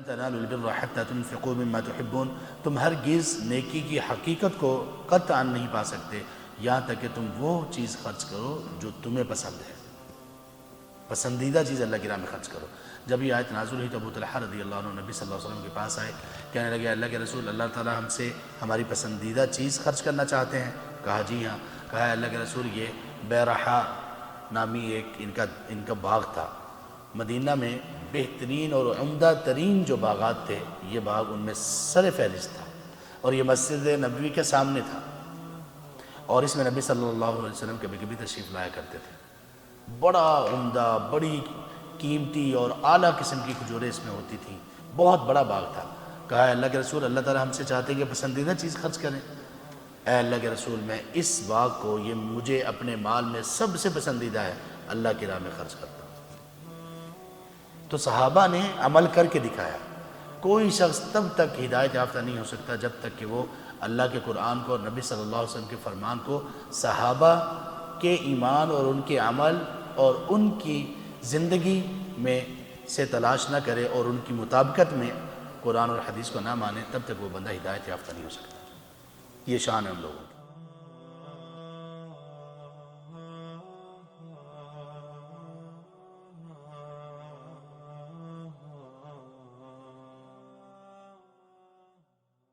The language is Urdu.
تنالوا البر حتى تنفقوا مما تحبون، تم ہرگز نیکی کی حقیقت کو قطعا نہیں پا سکتے یہاں تک کہ تم وہ چیز خرچ کرو جو تمہیں پسند ہے، پسندیدہ چیز اللہ کی راہ میں خرچ کرو۔ جب یہ آیت نازل ہوئی تو ابو طلحہ رضی اللہ عنہ نبی صلی اللہ علیہ وسلم کے پاس آئے، کہنے لگے اللہ کے رسول، اللہ تعالیٰ ہم سے ہماری پسندیدہ چیز خرچ کرنا چاہتے ہیں۔ کہا جی ہاں۔ کہا اللہ کے رسول یہ بیرحا نامی ایک ان کا باغ تھا، مدینہ میں بہترین اور عمدہ ترین جو باغات تھے یہ باغ ان میں سر فہرست تھا، اور یہ مسجد نبوی کے سامنے تھا، اور اس میں نبی صلی اللہ علیہ وسلم کبھی کبھی تشریف لایا کرتے تھے۔ بڑا عمدہ، بڑی قیمتی اور اعلیٰ قسم کی کھجوریں اس میں ہوتی تھیں، بہت بڑا باغ تھا۔ کہا اللہ کے رسول اللہ تعالیٰ ہم سے چاہتے ہیں کہ پسندیدہ چیز خرچ کریں۔ اے اللہ کے رسول، میں اس باغ کو، یہ مجھے اپنے مال میں سب سے پسندیدہ ہے، اللہ کی راہ میں خرچ کرتا ہوں۔ تو صحابہ نے عمل کر کے دکھایا۔ کوئی شخص تب تک ہدایت یافتہ نہیں ہو سکتا جب تک کہ وہ اللہ کے قرآن کو اور نبی صلی اللہ علیہ وسلم کے فرمان کو صحابہ کے ایمان اور ان کے عمل اور ان کی زندگی میں سے تلاش نہ کرے اور ان کی مطابقت میں قرآن اور حدیث کو نہ مانے، تب تک وہ بندہ ہدایت یافتہ نہیں ہو سکتا۔ یہ شان ہے ان لوگوں کی۔